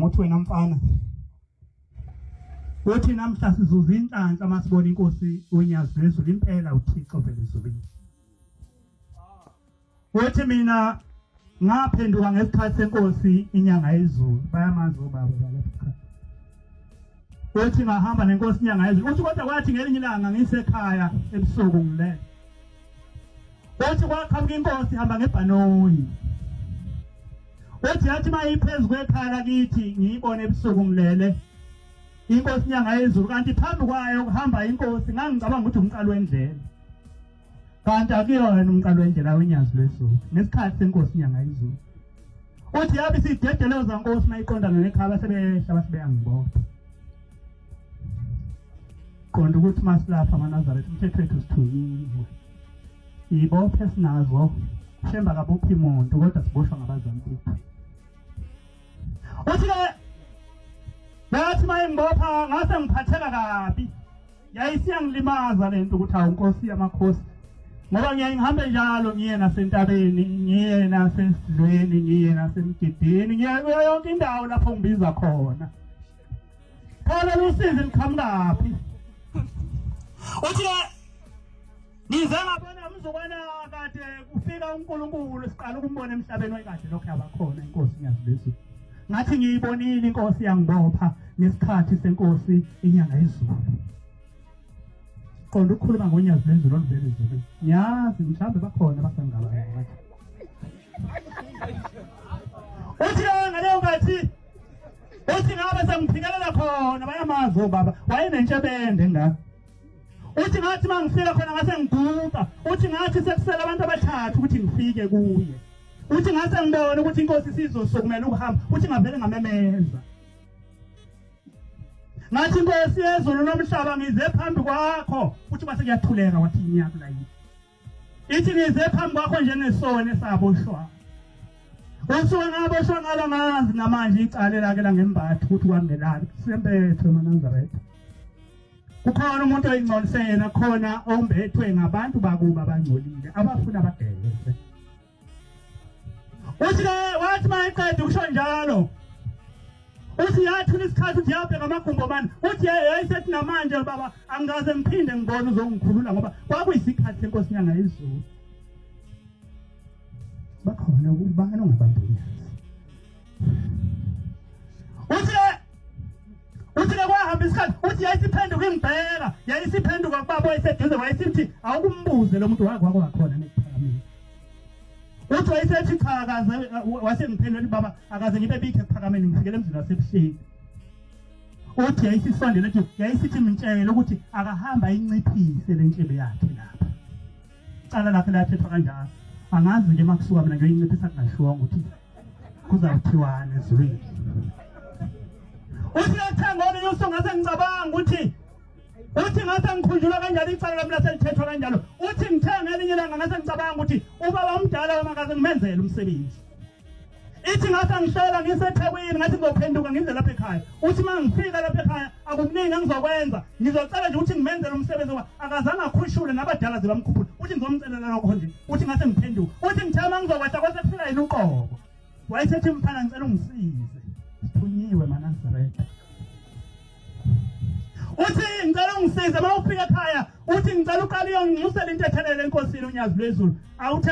igama uthi wena mfana uthi namhla sizuza inhlanhla masibona inkosi uNyazi lwezulu impela uThixo vele ezulwini. Uthi mina ngaphenduka ngesikhathi senkosi inyanga yezulu bayamazi obaba balapha. Uthi ngahamba nenkosi inyanga yezulu. Uthi kodwa kwathi ngelinye ilanga ngisekhaya ebusuku ngilele. Uthi kwaqhamuka inkosi ihamba ngebhanoyi. Uthi yathi mayiphezulu kwekhaya kithi ngiyibone ebusuku ngilele. Inkosi inyanga yezulu kanti phambi kwayo kuhamba inkosi ngangicabanga ukuthi umqalo wendlela. Kanti akuyona umqalo wendlela weNyazi lwezulu nesikhathi senkosi inyanga yezulu. Uthi yabe sidedeleza inkosi mayiqondana nekhaya sebehla basebeyangibopha. Konke ukuthi masilapha amaNazaretha umthetho wethu sithunywe. Ibophe sinazo shemba kabuphi imuntu kodwa siboshwa ngabazali bethu. Uthi yathi mayengibopha ngase ngiphatheka kabi. Yayisiyangilimaza lento ukuthi awunkosi yamakhosi. Ngoba ngihambe njalo ngiye nasentabeni, ngiye nasesidlweni, ngiye nasemgidini, ngiye kuyo yonke indawo lapho ngibiza khona. Khona lusizi liqhamukapi. Uthi nize ngabona mzokwana kade kufika uNkulunkulu siqala ukumbona emhlabeni oyikade lokho yabakhona inkosi iNyazi lwezulu. Ngathi ngiyibonile inkosi yangibopha ngesikhathi senkosi inyanga yezulu. Qonda ukukhuluma ngoNyazi lwezulu oluvela ezulwini. Ngiyazi mhlawumbe bakhona basangabayo. Uthi ngaleyo ngathi uthi ngabe sengiphikelela khona bayamazi obaba wayenentshebende ngaka. Uthi ngathi mangifika khona ngase ngiguqa. Uthi ngathi sekusela abantu abathathu ukuthi ngifike kuye. Uthi ngase ngibone ukuthi inkosi isizosukumela ukuhamba. Uthi ngavele ngamemeza. Ngathi inkosi yezulu nomhlaba ngize phambi kwakho. Uthi base kuyathuleka wathi inyaka la yini. Ithi ngize phambi kwakho njengesone saboshwa. Usuke ngaboshwa ngalo ngazi namanje icala lake la ngembathu ukuthi kwangelani. Sempethe eManazaretha. Kukhona umuntu oyingcolisena khona ombethwe ngabantu bakuba abangcolile abafuna bageze. Uthi wathi mayiqeda ukusho njalo. Uthi yathi isikhathi uthi yabheka amagumbo manje. Uthi yayisethi namanje baba angaze ngiphinde ngibone uzongikhulula ngoba kwakuyisikhathi senkosi inyanga yezulu. Bakhona ukubana ongabambuni. Uthi kwahamba isikhathi uthi yayisiphenduka ingibheka yayisiphenduka kubaba oyiseduze wayesithi awukumbuze lo muntu wakho wakhona nekuphakamile. Uthi wayesethi cha akaze wasengiphendula baba akaze ngibe bikhe kuphakamile ngifikele emzini wasebuhleni. Uthi yayisisondele ethi yayisithi ngitshela ukuthi akahamba inciphise lentshebe yakhe lapha. Cala lakhe lathethwa kanjalo. Angazi nje makusuka mina ngiyinciphisa kungashiwa ukuthi kuzawuthiwana ezulwini. Uthi yathangona yosongase ngicabanga uthi ngase ngikhunjulwa kanjalo icala lami laselithethwa kanjalo. Uthi ngithenga elinye ilanga ngase ngicabanga ukuthi ubaba umdala wamakaze ngimenzele umsebenzi. Ithi ngase ngihlela ngiseThekwini ngathi ngizophenduka ngize lapha ekhaya. Uthi mangifika lapha ekhaya akukuningi engizokwenza. Ngizocela nje ukuthi ngimenzele umsebenzi ngoba akazange akhushule nabadala zibamkhuphula. Uthi ngizomcelela lokho nje. Uthi ngase ngiphenduka. Uthi ngithema ngizokwehla kwase kufika yini uqobo. Wayesethi mfana ngicela ungisize. Sithunyiwe eManazaretha. Uthi ngicela ungisize mawufika ekhaya. Uthi ngicela uqale uyongiyusela intethelele enkosini uNyazi lwezulu. Awuthi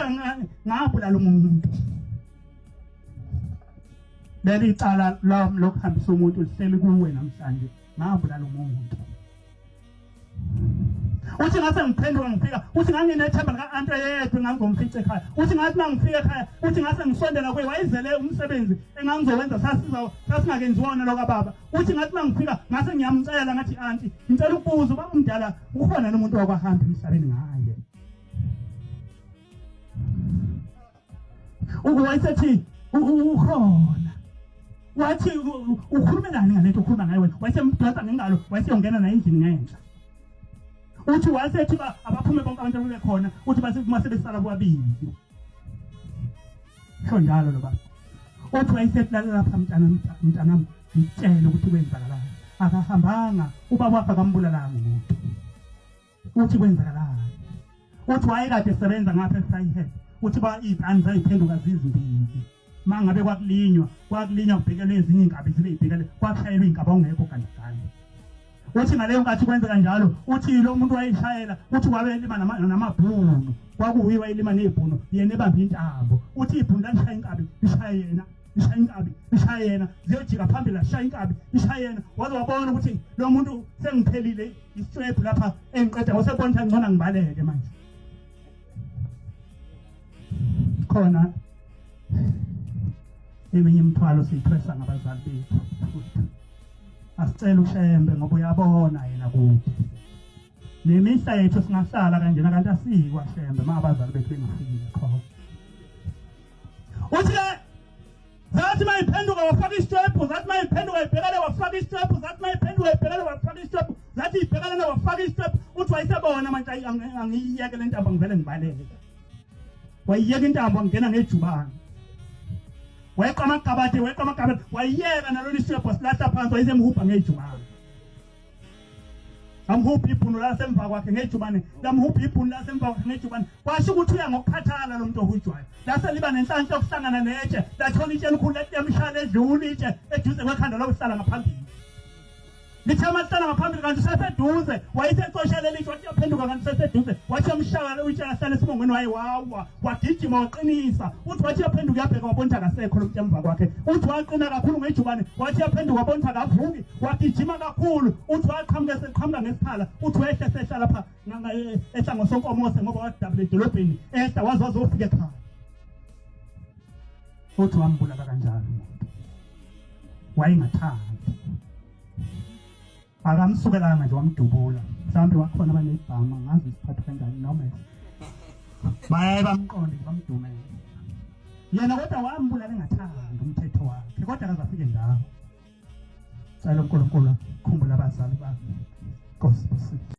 ngabulala umuntu. Leli icala lami lokuhambisa umuntu lihleli kuwe namhlanje ngabulala umuntu. Uthi ngase ngiphenduka ngifika. Uthi nganginethemba lika-Anto yedwa ngangomfice ekhaya. Uthi ngathi mangifika ekhaya. Uthi ngase ngisondela kuye wayizele umsebenzi engangizowenza sasingakenziwona lo kababa. Uthi ngathi mangifika ngase ngiyamcela ngathi anti ngicela ukubuza ubaba umdala ukhona nomuntu wakwahamba emhlabeni ngaye. Wayesethi ukhona. Wathi ukhuluma nani ngalento ukhuluma ngayo wena? Wayesemdonsa ngengalo wayeseyongena naye endlini ngenhla. Uthi wayesethi abaphume bonke abantu abube khona. Uthi base besala kwabili. Sho njalo lo baba. Uthi wayesethi lapha mntanami ngitshela ukuthi kwenzakalani. Akahambanga ubaba wakhe akambulalanga umuntu. Uthi kwenzakalani. Uthi wayekade esebenza ngapha eSayhe. Uthi ba iziphansi zayiphenduka zizindidi. mangabe kwakulinywa kubhekelwe ezinye inkabi zibe ibhekele kwakushayelwa inkaba ongekho kanjani. Uthi ngaleyo nkathi kwenzeka njalo, uthi lo muntu wayishayela, uthi wabe elima namabhunu, kwakuyiwe wayelima nebhunu, yena ebambe intambo. Uthi ibhunu lashaya inkabi, lishaya yena, lishaya inkabi, lishaya yena, ziyojika phambili lashaya inkabi, lishaya yena. Waze wabona ukuthi lo muntu sengiphelile istrap lapha engiqeda ngosebona ukuthi ngcono ngibaleke manje. Khona eminye imithwalo siyithwesa ngabazali bethu. Asicela ushembe ngoba uyabona yena kude. Nemihla yethu singahlala kanjena kanti asikwa shembe abazali bethu bengafikile khona. Uthi zathi mayiphenduka wafaka istrap, zathi mayiphenduka ibhekele wafaka istrap, zathi mayiphenduka ibhekele wafaka istrap, zathi ibhekele wafaka istrap. Uthi wayisebona manje angiyeke le ntambo ngivele ngibaleke. Wayiyeka intambo ngena ngejubane. Weqa amagabade, wayiyeka nalolu istrap wasilahla phansi wayesemhupha ngejubane. Amhupha ibhunu lasemva kwakhe ngejubane, lamhupha ibhunu lasemva kwakhe ngejubane. Kwasho ukuthi uya ngokukhathala lo muntu ohujwayo. Lase liba nenhlanhla yokuhlangana netshe, lathola itshe elikhulu emshana edlula itshe eduze kwekhanda lokuhlala ngaphambili. Lithe amahlala ngaphambili kanti useseduze, wayesecoshele litshe wathi yaphenduka kanti useseduze. Wathi amshaka utshe ahlala esimongweni wayewawa, wagijima waqinisa. Uthi wathi yaphenduka yabheka wabona akasekho lo muntu emva kwakhe. Uthi waqina kakhulu ngejubane, wathi yaphenduka wabona akavuki, wagijima kakhulu. Uthi waqhamuka ngesikhala, uthi wehle sehla lapha ehlango sonkomose ngoba wadabula edolobheni, ehla waze wazofika ekhaya. Uthi wambulala kanjalo umuntu. Wayengathandi. Akamsukelanga nje wamdubula. Mhlawumbe wakhona abanebhama ngazi isiphatho kanjani noma baye bamqonde bamdumela. Yena kodwa wambulala engathanda umthetho wakhe kodwa akazafike ndawo. Cela uNkulunkulu khumbula abazali bakhe. Nkosi.